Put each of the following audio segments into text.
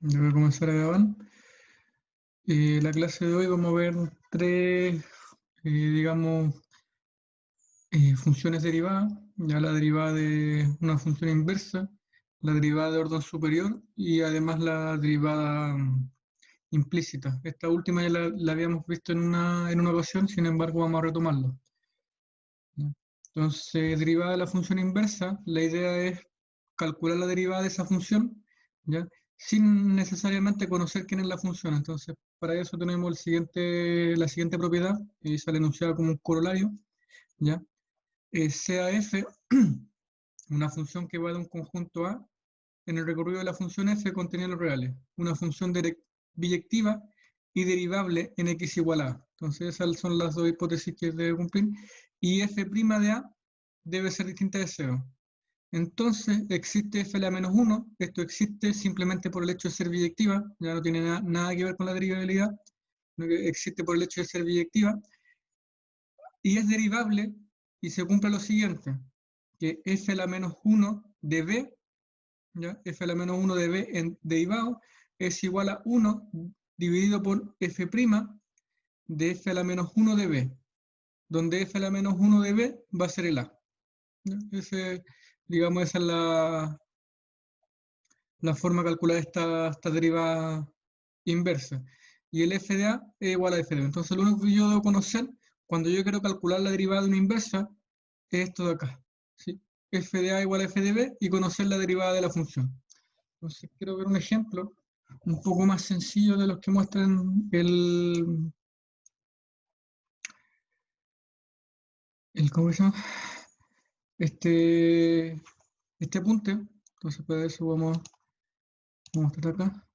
Yo voy a comenzar a grabar. La clase de hoy vamos a ver tres, digamos, funciones derivadas. Ya la derivada de una función inversa, la derivada de orden superior y además la derivada implícita. Esta última ya la habíamos visto en una ocasión, sin embargo vamos a retomarlo. ¿Ya? Entonces, derivada de la función inversa, la idea es calcular la derivada de esa función, ¿ya? Sin necesariamente conocer quién es la función. Entonces, para eso tenemos la siguiente propiedad, y sale enunciada como un corolario, ¿ya? Sea f una función que va de un conjunto A, en el recorrido de la función f contiene los reales, una función biyectiva y derivable en x igual a. Entonces esas son las dos hipótesis que debe cumplir, y f' de A debe ser distinta de 0. Entonces existe f a la menos 1, esto existe simplemente por el hecho de ser biyectiva, ya no tiene nada que ver con la derivabilidad, sino que existe por el hecho de ser biyectiva, y es derivable, y se cumple lo siguiente, que f a la menos 1 de b, ¿ya? F a la menos 1 de b en derivado es igual a 1 dividido por f' de f a la menos 1 de b, donde f a la menos 1 de b va a ser el a. ¿Ya? Digamos, esa es la forma de calcular esta derivada inversa. Y el f de a es igual a f de b. Entonces lo único que yo debo conocer cuando yo quiero calcular la derivada de una inversa es esto de acá, ¿sí? F de a igual a f de b y conocer la derivada de la función. Entonces quiero ver un ejemplo un poco más sencillo de los que muestran ¿cómo se llama? Este apunte. Entonces para eso vamos a mostrar acá.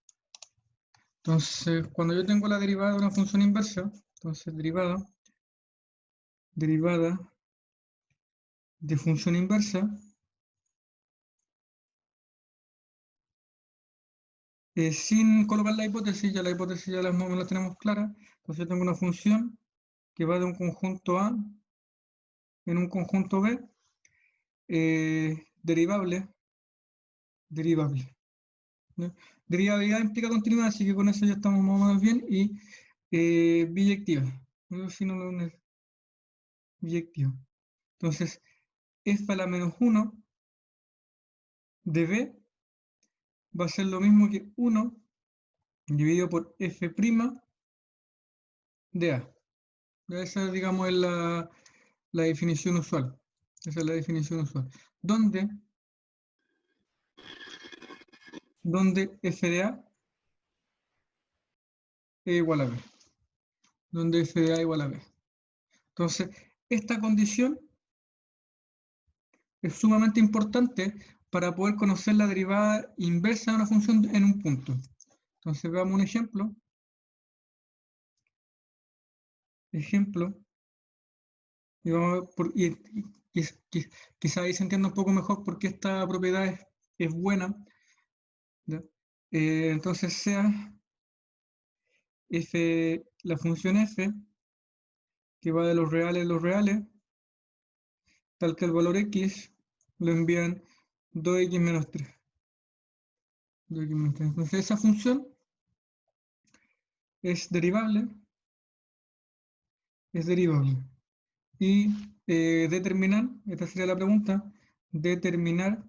Entonces cuando yo tengo la derivada de una función inversa, entonces derivada de función inversa, sin colocar la hipótesis, ya la hipótesis ya la tenemos clara. Entonces yo tengo una función que va de un conjunto A en un conjunto B, derivable. ¿Ya? Derivabilidad implica continuidad, así que con eso ya estamos más o menos bien. Y biyectiva. No sé si no lo es biyectiva. Entonces, f a la menos 1 de b va a ser lo mismo que 1 dividido por f' de a. Esa, digamos, es la definición usual. Esa es la definición usual. Donde f de a es igual a b. Donde f de a es igual a b. Entonces, esta condición es sumamente importante para poder conocer la derivada inversa de una función en un punto. Entonces veamos un ejemplo. Y vamos a ver quizá ahí se entienda un poco mejor por qué esta propiedad es buena. ¿Ya? Entonces sea f, la función f, que va de los reales a los reales, tal que el valor x lo envían 2x menos 3. 2x menos 3. Entonces esa función es derivable. Y determinar, esta sería la pregunta, determinar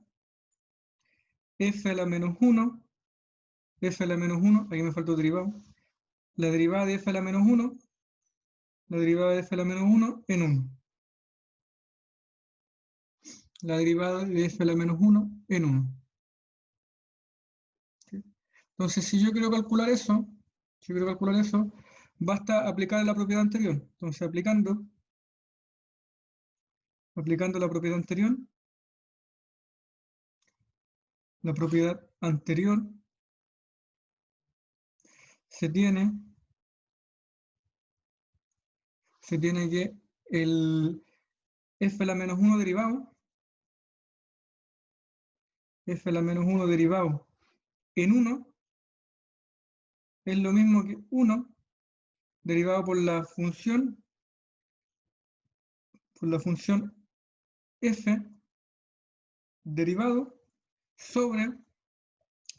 f a la menos 1, aquí me faltó derivado, la derivada de f a la menos 1, la derivada de f a la menos 1 en 1. La derivada de f a la menos 1 en 1. ¿Sí? Entonces, si yo quiero calcular eso, basta aplicar la propiedad anterior. Entonces, aplicando la propiedad anterior, se tiene que el f a la menos 1 derivado, f a la menos 1 derivado en 1 es lo mismo que 1 derivado por la función f derivado sobre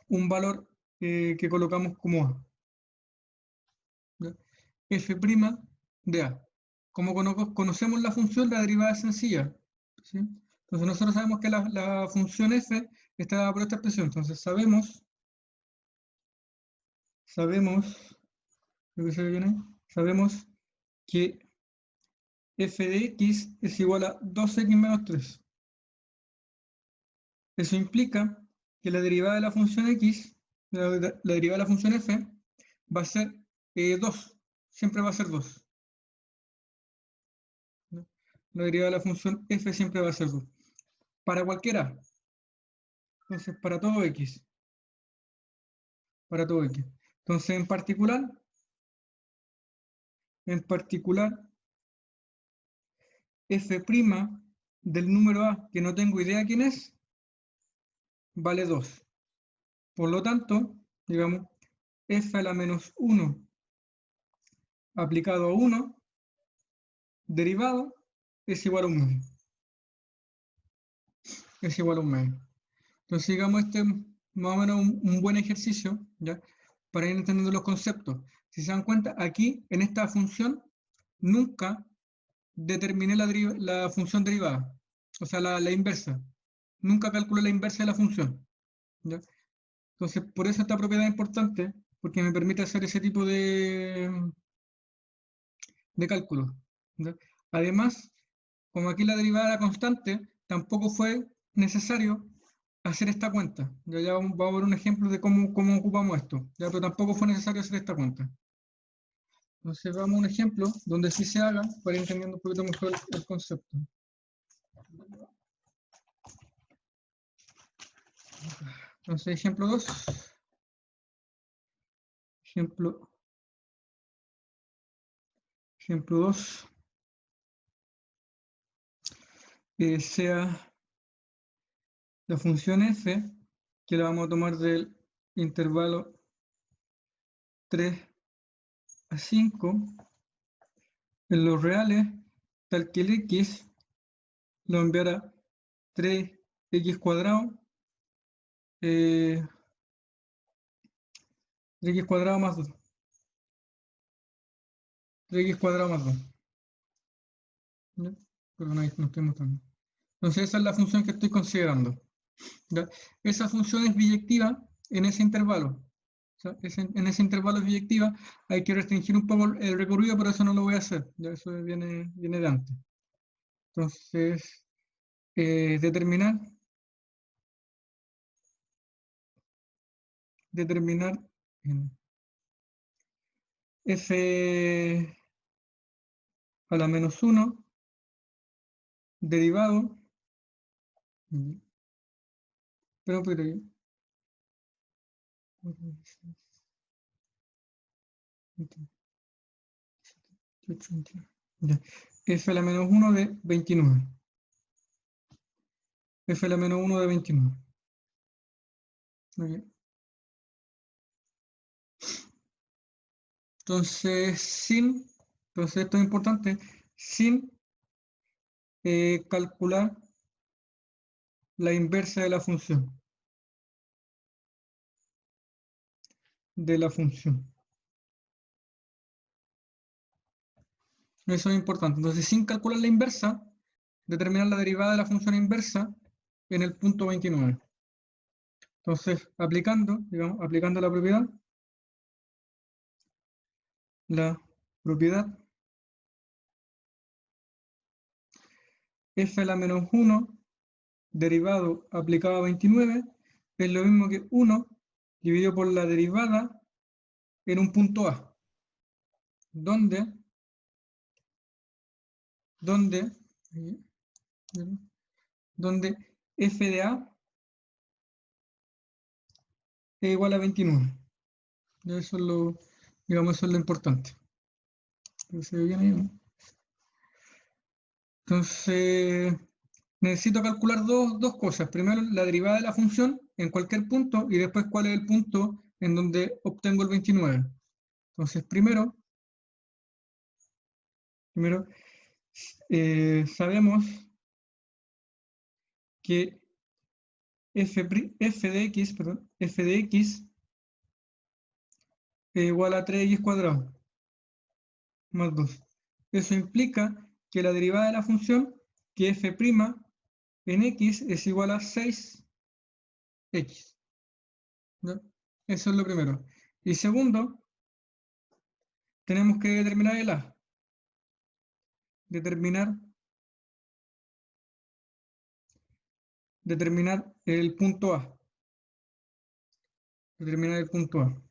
un valor que colocamos como A. ¿Ya? F' de A. Como conocemos la función, la derivada es sencilla. ¿Sí? Entonces nosotros sabemos que la función f está dada por esta expresión. Entonces creo que se ve bien ahí, sabemos que f de x es igual a 2x menos 3. Eso implica que la derivada de la función x, la derivada de la función f, va a ser 2. Siempre va a ser 2. ¿No? La derivada de la función f siempre va a ser 2. Para cualquiera. Entonces, para todo x. Para todo x. Entonces, en particular, f' del número a, que no tengo idea quién es, vale 2. Por lo tanto, digamos, f a la menos 1 aplicado a 1, derivado, es igual a un medio. Es igual a un medio. Entonces, digamos, este es más o menos un buen ejercicio, ¿ya? Para ir entendiendo los conceptos. Si se dan cuenta, aquí, en esta función, nunca determiné la función derivada, o sea, la inversa. Nunca calculé la inversa de la función, ¿ya? Entonces, por eso esta propiedad es importante, porque me permite hacer ese tipo de cálculos, ¿ya? Además, como aquí la derivada era constante, tampoco fue necesario hacer esta cuenta. Ya vamos a ver un ejemplo de cómo ocupamos esto, ¿ya? Pero tampoco fue necesario hacer esta cuenta. Entonces vamos a un ejemplo donde sí se haga para ir entendiendo un poquito mejor el concepto. Entonces, ejemplo 2. Ejemplo 2. Sea la función f, que la vamos a tomar del intervalo 3 a 5, en los reales, tal que el x lo enviara 3x cuadrado, 3x cuadrado más 2. 3x cuadrado más 2. ¿Ya? Perdón, ahí no estoy mostrando. Entonces esa es la función que estoy considerando. ¿Ya? Esa función es biyectiva en ese intervalo. O sea, en ese intervalo es biyectiva. Hay que restringir un poco el recorrido, pero eso no lo voy a hacer. Ya eso viene de antes. Entonces, determinar en f a la menos 1 derivado. Pero un poquito aquí. Ya. F a la menos 1 de 29. F a la menos 1 de 29. Ok. Entonces, entonces esto es importante, sin calcular la inversa de la función. Eso es importante. Entonces, sin calcular la inversa, determinar la derivada de la función inversa en el punto 29. Entonces, aplicando la propiedad f a la menos 1 derivado aplicado a 29 es lo mismo que 1 dividido por la derivada en un punto A, donde f de A es igual a 29. Eso es eso es lo importante. ¿Se ve bien ahí, no? Entonces, necesito calcular dos cosas. Primero, la derivada de la función en cualquier punto y después cuál es el punto en donde obtengo el 29. Entonces, primero sabemos que f de x es igual a 3x cuadrado más 2. Eso implica que la derivada de la función, que f' en x es igual a 6x. ¿Ya? Eso es lo primero. Y segundo, tenemos que determinar el a. Determinar el punto a. Determinar el punto a.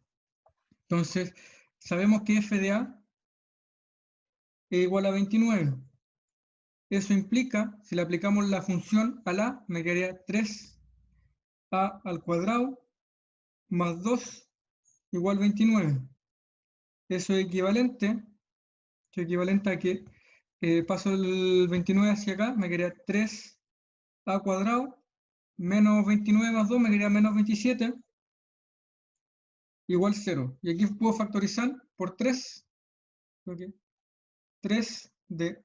Entonces, sabemos que f de a es igual a 29. Eso implica, si le aplicamos la función a la, me quedaría 3a al cuadrado más 2 igual 29. Eso es equivalente a que paso el 29 hacia acá, me quedaría 3a cuadrado menos 29 más 2 me quedaría menos 27 igual 0. Y aquí puedo factorizar por 3. ¿Okay? 3 de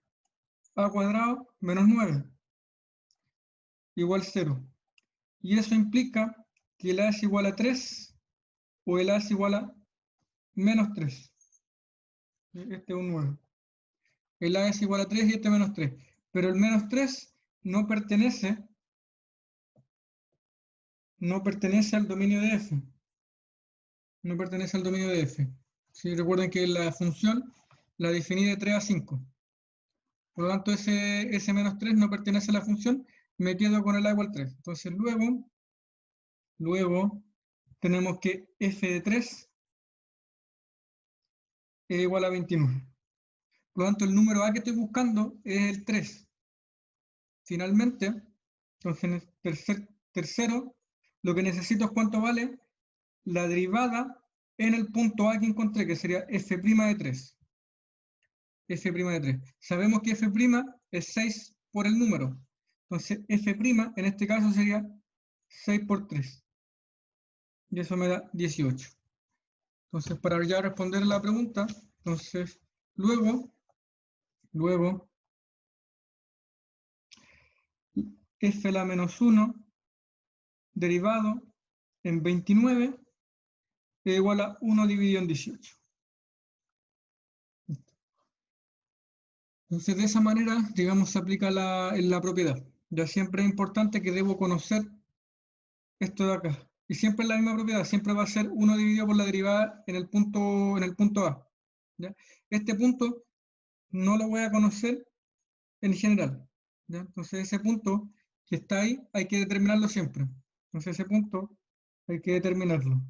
a cuadrado menos 9 igual 0. Y eso implica que el a es igual a 3 o el a es igual a menos 3. Este es un 9. El a es igual a 3 y este menos 3. Pero el menos 3 no pertenece al dominio de f. No pertenece al dominio de f. ¿Sí? Recuerden que la función la definí de 3 a 5. Por lo tanto, ese menos 3 no pertenece a la función. Me quedo con el a igual 3. Entonces, luego tenemos que f de 3 es igual a 29. Por lo tanto, el número a que estoy buscando es el 3. Finalmente, entonces en el tercero, lo que necesito es cuánto vale la derivada en el punto a que encontré, que sería f' de 3. F' de 3. Sabemos que f' es 6 por el número. Entonces, f' en este caso sería 6 por 3. Y eso me da 18. Entonces, para ya responder la pregunta, entonces, luego, f la menos 1 derivado en 29 es igual a 1 dividido en 18. Entonces, de esa manera, digamos, se aplica la propiedad. Ya siempre es importante que debo conocer esto de acá. Y siempre es la misma propiedad, siempre va a ser 1 dividido por la derivada en el punto A. ¿Ya? Este punto no lo voy a conocer en general. ¿Ya? Entonces, ese punto que está ahí hay que determinarlo siempre. Entonces, ese punto hay que determinarlo.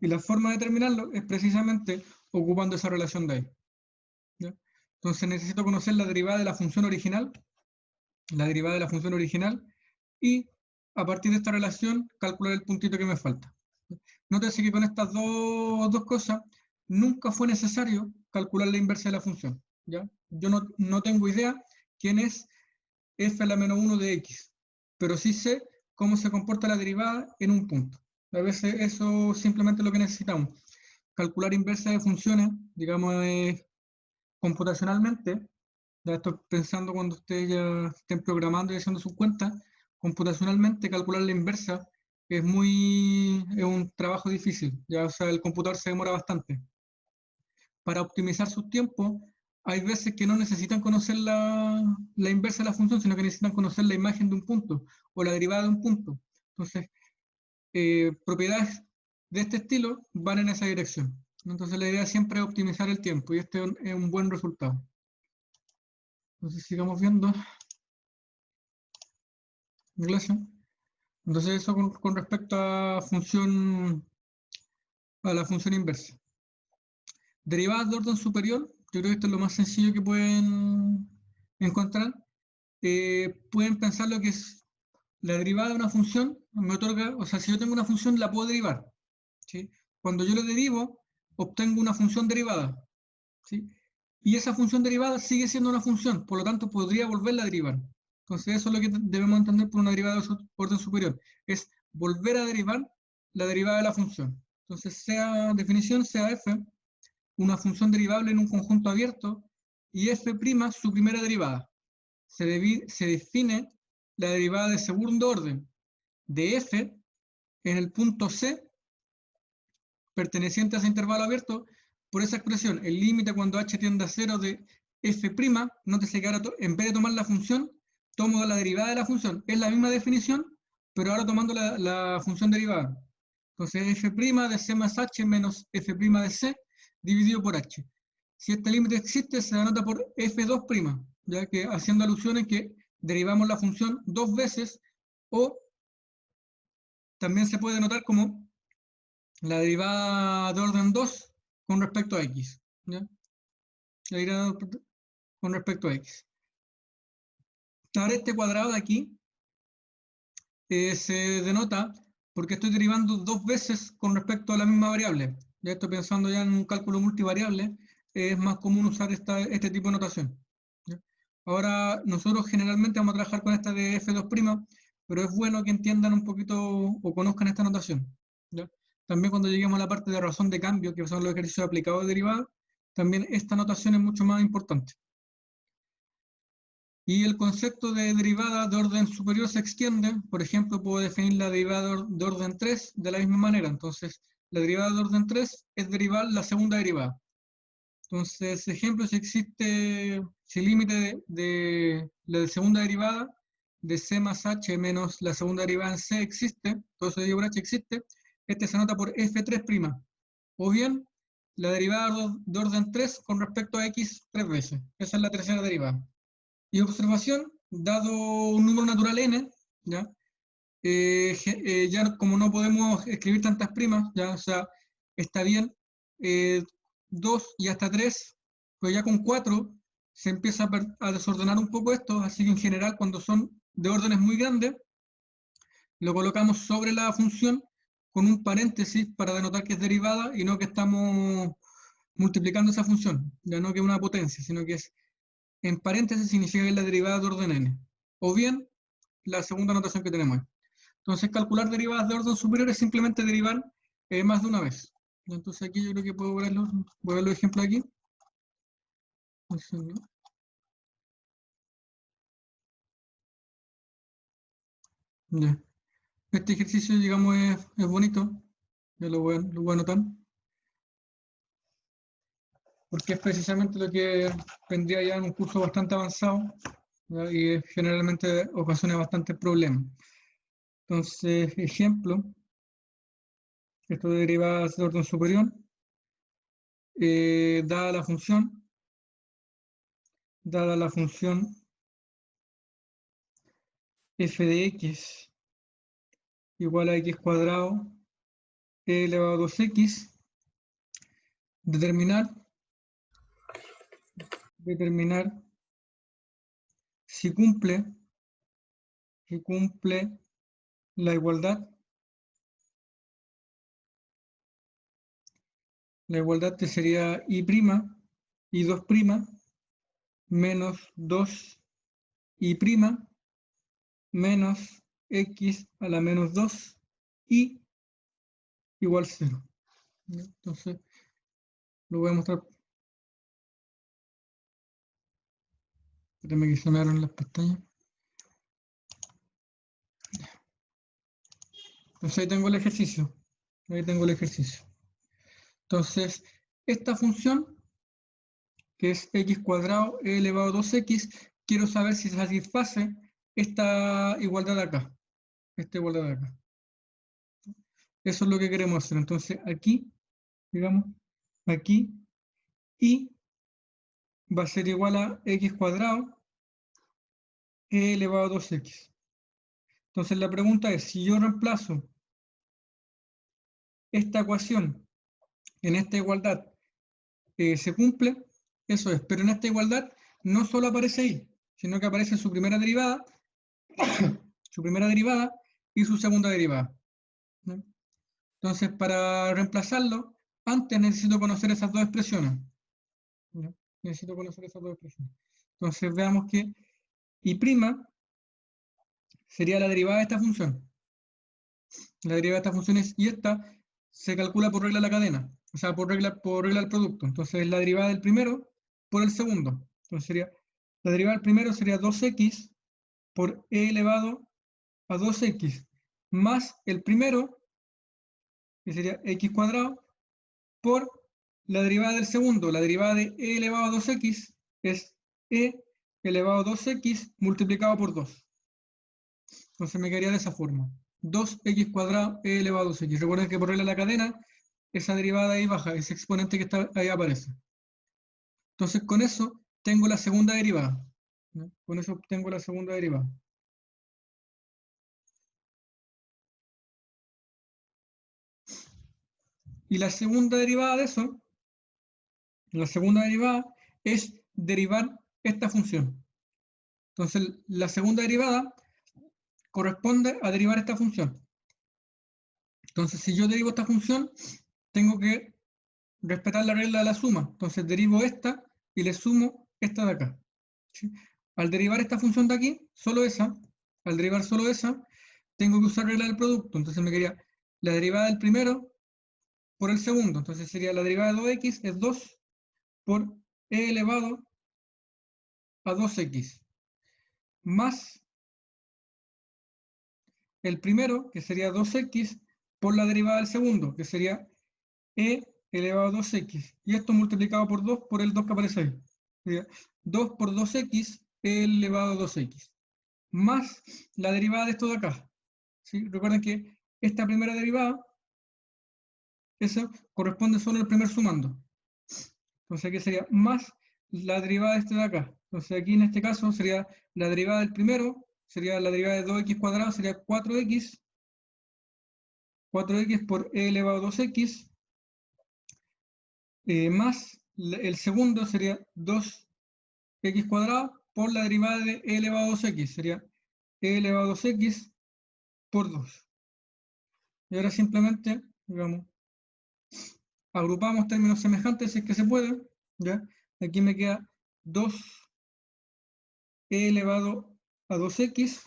Y la forma de determinarlo es precisamente ocupando esa relación de ahí. ¿Ya? Entonces necesito conocer la derivada de la función original, y a partir de esta relación calcular el puntito que me falta. Nótese que con estas dos cosas nunca fue necesario calcular la inversa de la función. ¿Ya? Yo no tengo idea quién es f a la menos 1 de x, pero sí sé cómo se comporta la derivada en un punto. A veces eso simplemente es lo que necesitamos. Calcular inversa de funciones, digamos, computacionalmente, ya estoy pensando cuando ustedes ya estén programando y haciendo sus cuentas, computacionalmente calcular la inversa es un trabajo difícil, ya, o sea, el computador se demora bastante. Para optimizar sus tiempos, hay veces que no necesitan conocer la inversa de la función, sino que necesitan conocer la imagen de un punto o la derivada de un punto. Entonces, propiedades de este estilo van en esa dirección. Entonces, la idea siempre es optimizar el tiempo y este es un buen resultado. Entonces, sigamos viendo. Entonces, eso con respecto a la función inversa. Derivadas de orden superior, yo creo que esto es lo más sencillo que pueden encontrar. Pueden pensar lo que es la derivada de una función, me otorga, o sea, si yo tengo una función, la puedo derivar. ¿Sí? Cuando yo lo derivo, obtengo una función derivada. ¿Sí? Y esa función derivada sigue siendo una función, por lo tanto podría volverla a derivar. Entonces eso es lo que debemos entender por una derivada de orden superior, es volver a derivar la derivada de la función. Entonces definición sea f, una función derivable en un conjunto abierto, y f' su primera derivada. Se define la derivada de segundo orden de f en el punto C perteneciente a ese intervalo abierto por esa expresión. El límite cuando h tiende a 0 de f', nótese que ahora en vez de tomar la función, tomo la derivada de la función. Es la misma definición, pero ahora tomando la función derivada. Entonces f' de c más h menos f' de c dividido por h. Si este límite existe, se denota por f2', ya que haciendo alusión en que derivamos la función dos veces, o también se puede denotar como la derivada de orden 2 con respecto a x. ¿Ya? La derivada con respecto a x. Ahora este cuadrado de aquí se denota porque estoy derivando dos veces con respecto a la misma variable. Ya estoy pensando ya en un cálculo multivariable, es más común usar este tipo de notación. ¿Ya? Ahora, nosotros generalmente vamos a trabajar con esta de f2', pero es bueno que entiendan un poquito o conozcan esta notación. ¿Ya? También cuando lleguemos a la parte de razón de cambio, que son los ejercicios aplicados de derivada, también esta notación es mucho más importante. Y el concepto de derivada de orden superior se extiende. Por ejemplo, puedo definir la derivada de orden 3 de la misma manera. Entonces, la derivada de orden 3 es derivar la segunda derivada. Entonces, ejemplo, si el límite de la segunda derivada de c más h menos la segunda derivada en c existe, todo eso dividido por h existe, este se anota por f3'. O bien, la derivada de orden 3 con respecto a x 3 veces. Esa es la tercera derivada. Y observación, dado un número natural n, ¿ya? Ya como no podemos escribir tantas primas, ¿ya? O sea, está bien 2 y hasta 3, pues ya con 4 se empieza a desordenar un poco esto, así que en general cuando son de órdenes muy grandes, lo colocamos sobre la función con un paréntesis para denotar que es derivada y no que estamos multiplicando esa función, ya no que es una potencia, sino que es en paréntesis significa que es la derivada de orden n. O bien, la segunda notación que tenemos ahí. Entonces, calcular derivadas de orden superior es simplemente derivar más de una vez. Entonces, aquí yo creo que puedo verlo. Voy a ver los ejemplos aquí. Ya. Este ejercicio, digamos, es bonito. Ya lo voy a anotar. Porque es precisamente lo que vendría ya en un curso bastante avanzado, ¿ya? Y generalmente ocasiona bastante problemas. Entonces, ejemplo, esto de derivadas de orden superior, dada la función f de x igual a x cuadrado e elevado a 2x, determinar si cumple la igualdad. La igualdad que sería y' y 2' menos 2y' menos x a la menos 2 y igual 0. Entonces, lo voy a mostrar. Espérame que se me abren las pestañas. Entonces ahí tengo el ejercicio. Entonces, esta función, que es x cuadrado e elevado a 2x, quiero saber si se satisface esta igualdad de acá. Esta igualdad de acá. Eso es lo que queremos hacer. Entonces aquí, digamos, aquí, y va a ser igual a x cuadrado e elevado a 2x. Entonces la pregunta es, si yo reemplazo esta ecuación en esta igualdad, ¿se cumple? Eso es, pero en esta igualdad no solo aparece ahí, sino que aparece su primera derivada, y su segunda derivada. ¿No? Entonces, para reemplazarlo, antes necesito conocer esas dos expresiones. ¿No? Necesito conocer esas dos expresiones. Entonces, veamos que y' sería la derivada de esta función. La derivada de esta función es, y esta se calcula por regla de la cadena, o sea, por regla del producto. Entonces, la derivada del primero por el segundo. Entonces, la derivada del primero sería 2x por e elevado a 2x más el primero, que sería x cuadrado, por la derivada del segundo. La derivada de e elevado a 2x es e elevado a 2x multiplicado por 2. Entonces me quedaría de esa forma. 2x cuadrado e elevado a 2x. Recuerden que por regla de la cadena, esa derivada ahí baja, ese exponente que está ahí aparece. Entonces con eso tengo la segunda derivada. ¿No? Con eso obtengo la segunda derivada. Y la segunda derivada de eso, la segunda derivada es derivar esta función. Entonces la segunda derivada corresponde a derivar esta función. Entonces si yo derivo esta función, tengo que respetar la regla de la suma. Entonces derivo esta y le sumo esta de acá. ¿Sí? Al derivar esta función de aquí, solo esa, al derivar solo esa, tengo que usar regla del producto. Entonces me quedaría la derivada del primero por el segundo. Entonces sería la derivada de 2x es 2 por e elevado a 2x más el primero, que sería 2x, por la derivada del segundo, que sería e elevado a 2x. Y esto multiplicado por 2 por el 2 que aparece ahí. Sería 2 por 2x e elevado a 2x. Más la derivada de esto de acá. ¿Sí? Recuerden que esta primera derivada, eso corresponde solo al primer sumando. Entonces aquí sería más la derivada de este de acá. Entonces aquí en este caso sería la derivada del primero, sería la derivada de 2x cuadrado, sería 4x, 4x por e elevado a 2x, más el segundo sería 2x cuadrado por la derivada de e elevado a 2x, sería e elevado a 2x por 2. Y ahora simplemente, digamos, agrupamos términos semejantes si es que se puede, ¿ya? Aquí me queda 2e elevado a 2x,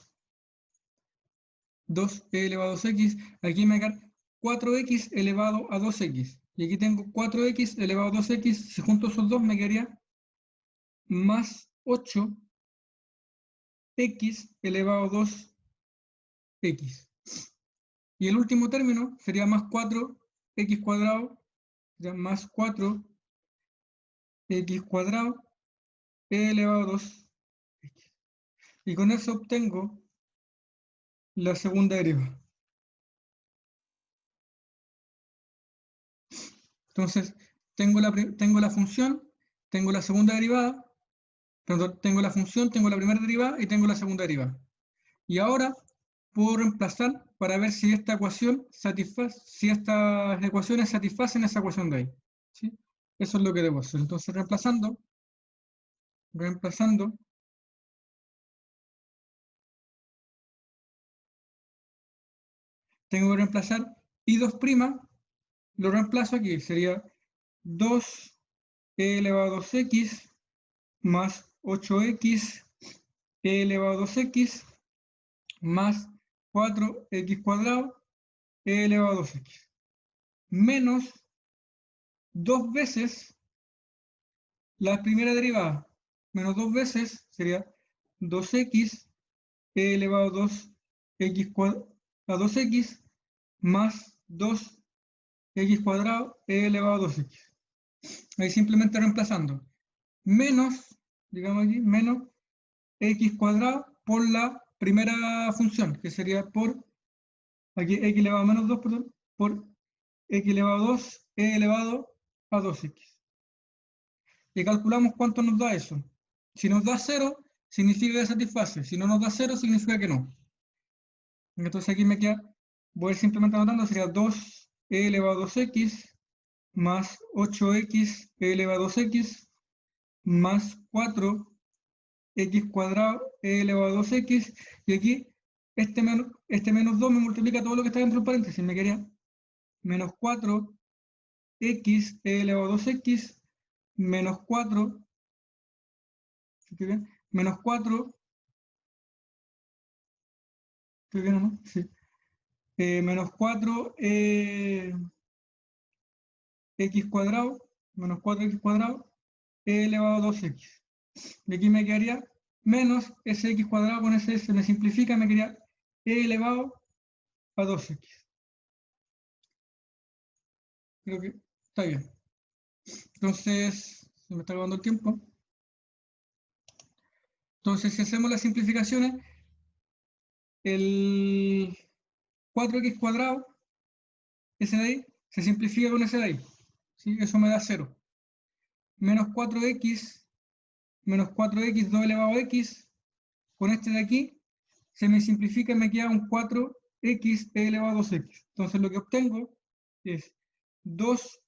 2e elevado a 2x, aquí me queda 4x elevado a 2x, y aquí tengo 4x elevado a 2x, si junto esos dos me quedaría más 8x elevado a 2x. Y el último término sería más 4x cuadrado, sería más 4x cuadrado elevado a 2x. Y con eso obtengo la segunda derivada. Entonces, tengo la función, tengo la segunda derivada, perdón, tengo la función, tengo la primera derivada y tengo la segunda derivada. Y ahora puedo reemplazar para ver si esta ecuación satisface, si estas ecuaciones satisfacen esa ecuación de ahí. ¿Sí? Eso es lo que debo hacer. Entonces, reemplazando, tengo que reemplazar I2', lo reemplazo aquí, sería 2e elevado a 2x más 8x e elevado a 2x más 4x cuadrado e elevado a 2x menos 2 veces la primera derivada, menos 2 veces sería 2x e elevado a 2x más 2x cuadrado e elevado a 2x. Ahí simplemente reemplazando menos, digamos aquí, menos x cuadrado por la primera función, que sería por, aquí x elevado a menos 2, perdón, por x elevado a 2, e elevado a 2x. Y calculamos cuánto nos da eso. Si nos da 0, significa que satisface. Si no nos da 0, significa que no. Entonces aquí me queda, voy a ir simplemente anotando, sería 2e elevado a 2x más 8x e elevado a 2x más 4x cuadrado e elevado a 2x, y aquí este menos 2 me multiplica todo lo que está dentro del paréntesis, me quedaría menos 4x e elevado a 2x menos 4, menos 4, ¿estoy bien o no? Sí. Menos 4 x cuadrado, menos 4x cuadrado e elevado a 2x. Y aquí me quedaría menos ese x cuadrado con ese se me simplifica, me quedaría e elevado a 2x. Creo que Está bien. Entonces, se me está acabando el tiempo. Entonces, si hacemos las simplificaciones, el 4x cuadrado, ese de ahí, se simplifica con ese de ahí. ¿Sí? Eso me da 0. Menos 4x, menos 4x 2 elevado a x, con este de aquí, se me simplifica y me queda un 4x elevado a 2x. Entonces lo que obtengo es 2e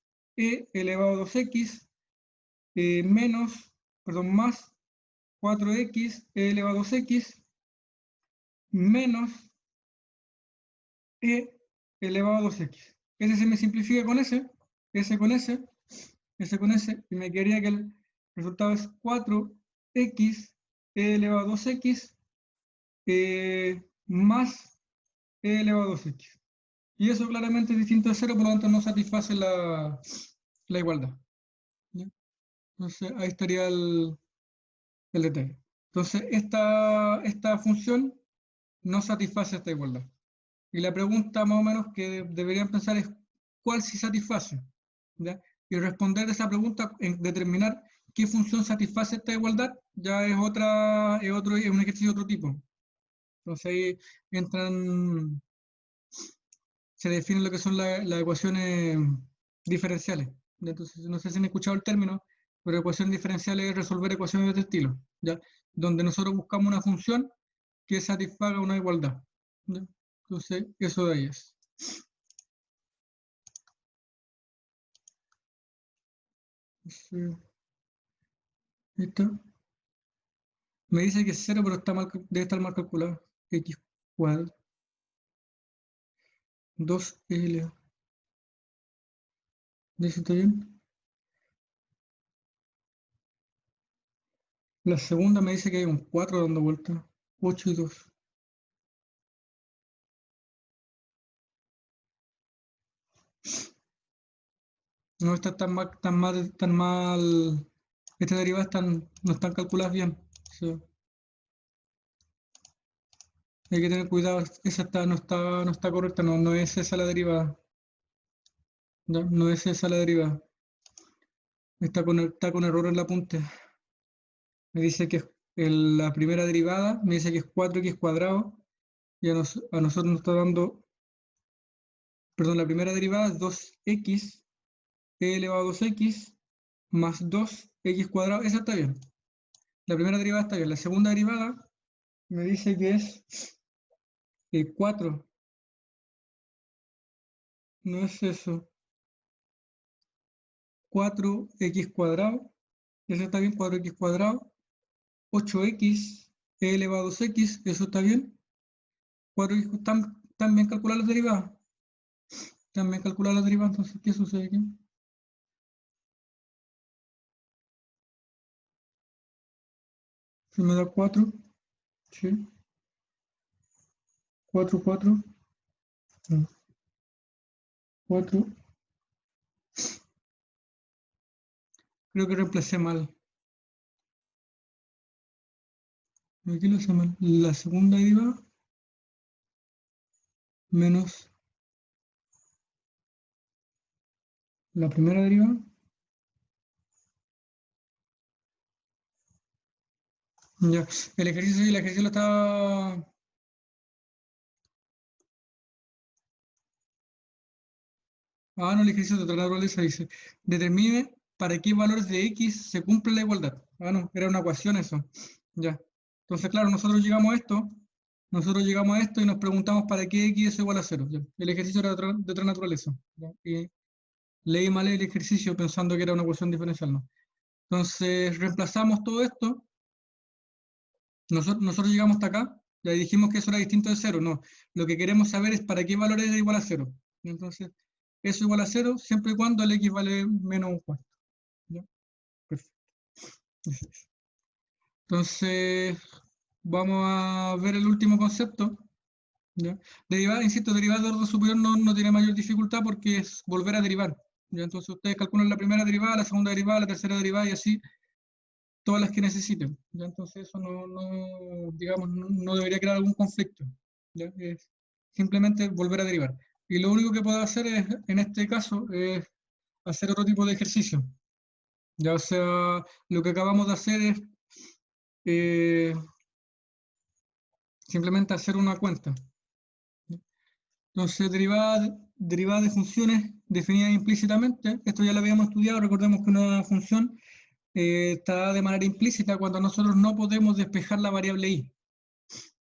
elevado a 2x más 4x elevado a 2x menos e elevado a 2x. Ese se me simplifica con ese con ese con ese, y me quedaría que el resultado es 4x elevado a 2x más e elevado a 2x. Y eso claramente es distinto de 0, por lo tanto no satisface la igualdad. ¿Ya? Entonces ahí estaría el detalle. Entonces esta función no satisface esta igualdad. Y la pregunta más o menos que deberían pensar es ¿cuál sí satisface? ¿Ya? Y responder esa pregunta, en determinar qué función satisface esta igualdad, ya es es un ejercicio de otro tipo. Entonces ahí entran, se definen lo que son las ecuaciones diferenciales. ¿Ya? Entonces, no sé si han escuchado el término, pero ecuaciones diferenciales es resolver ecuaciones de este estilo, ¿ya? Donde nosotros buscamos una función que satisfaga una igualdad. ¿Ya? Entonces, eso de ahí es. Entonces, ¿listo? Me dice que es 0, pero está mal, debe estar mal calculado. X cuadrado 2L. ¿Dice está bien? La segunda me dice que hay un 4 dando vuelta. 8 y 2. No está tan mal. Estas derivadas no están calculadas bien. Sí. Hay que tener cuidado. Esa no está correcta. No es esa la derivada. No es esa la derivada. Está con error en la punta. Me dice que la primera derivada me dice que es 4x cuadrado. Y a nosotros nos está dando. Perdón, la primera derivada es 2x elevado a 2x más 2x cuadrado. Esa está bien. La primera derivada está bien. La segunda derivada me dice que es 4. No es eso. 4x cuadrado. Eso está bien. 4x cuadrado. 8x elevado a 2x. Eso está bien. 4x. ¿Están bien calculadas las derivadas? ¿Están bien calculadas las derivadas? Entonces, ¿qué sucede aquí? Se me da 4. Sí. 4, 4. 4. Creo que reemplacé mal. Aquí lo hice mal. La segunda derivada menos la primera derivada. Ya. El ejercicio lo estaba. Ah, no, el ejercicio de otra naturaleza dice. Determine para qué valores de x se cumple la igualdad. Ah, no, era una ecuación eso. Ya. Entonces, claro, nosotros llegamos a esto y nos preguntamos para qué x es igual a 0. Ya. El ejercicio era de otra naturaleza. ¿Ya? Y leí mal el ejercicio pensando que era una ecuación diferencial, ¿no? Entonces, reemplazamos todo esto. Nosotros llegamos hasta acá, ya dijimos que eso era distinto de 0. No, lo que queremos saber es para qué valor es igual a 0. Entonces, eso igual a 0 siempre y cuando el x vale menos un cuarto. ¿Ya? Perfecto. Entonces, vamos a ver el último concepto. ¿Ya? Derivada, insisto, derivada de orden superior no tiene mayor dificultad porque es volver a derivar. ¿Ya? Entonces, ustedes calculan la primera derivada, la segunda derivada, la tercera derivada y así todas las que necesiten. ¿Ya? Entonces eso digamos, no debería crear algún conflicto. ¿Ya? Es simplemente volver a derivar. Y lo único que puedo hacer es, en este caso, es hacer otro tipo de ejercicio. Ya, o sea, lo que acabamos de hacer es simplemente hacer una cuenta. Entonces, derivada de funciones definidas implícitamente, esto ya lo habíamos estudiado, recordemos que una función está de manera implícita cuando nosotros no podemos despejar la variable y.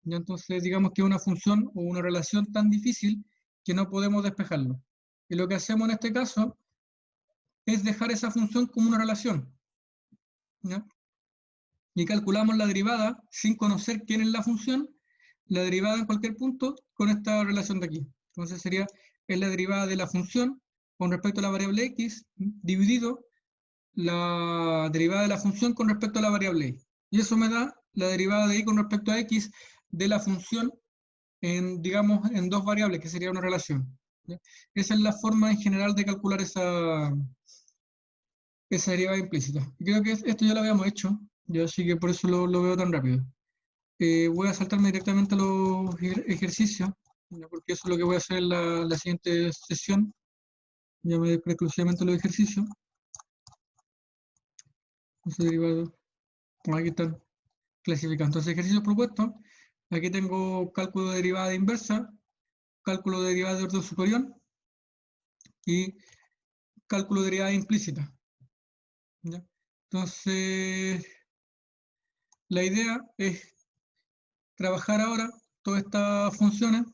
¿Ya? Entonces, digamos que es una función o una relación tan difícil que no podemos despejarlo. Y lo que hacemos en este caso es dejar esa función como una relación. ¿Ya? Y calculamos la derivada sin conocer quién es la función, la derivada en cualquier punto con esta relación de aquí. Entonces sería es la derivada de la función con respecto a la variable x dividido la derivada de la función con respecto a la variable y. Y eso me da la derivada de y con respecto a x de la función en, digamos, en dos variables, que sería una relación. ¿Ya? Esa es la forma en general de calcular esa derivada implícita. Y creo que esto ya lo habíamos hecho, yo así que por eso lo veo tan rápido. Voy a saltarme directamente a los ejercicios, ¿ya? Porque eso es lo que voy a hacer en la siguiente sesión. Ya me dedico exclusivamente a los ejercicios. Entonces, derivado, aquí están clasificados. Entonces, ejercicios propuestos. Aquí tengo cálculo de derivada inversa, cálculo de derivada de orden superior y cálculo de derivada implícita. ¿Ya? Entonces, la idea es trabajar ahora todas estas funciones.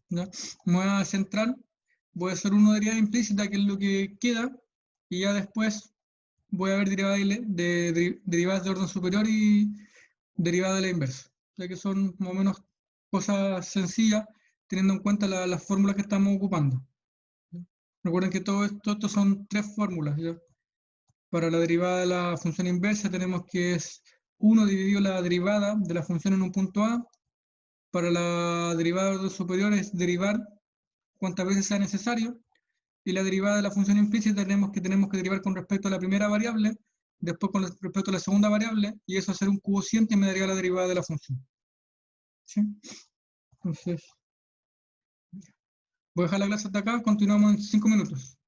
¿Ya? Me voy a centrar, voy a hacer una derivada implícita, que es lo que queda, y ya después voy a ver derivadas de orden superior y derivadas de la inversa, ya que son más o menos cosas sencillas, teniendo en cuenta las fórmulas que estamos ocupando. Recuerden que todo esto son tres fórmulas, ¿ya? Para la derivada de la función inversa tenemos que es 1 dividido la derivada de la función en un punto A. Para la derivada de orden superior es derivar cuantas veces sea necesario. Y la derivada de la función implícita tenemos que derivar con respecto a la primera variable, después con respecto a la segunda variable, y eso hacer un cociente y me daría la derivada de la función. ¿Sí? Entonces, voy a dejar la clase hasta acá, continuamos en 5 minutos.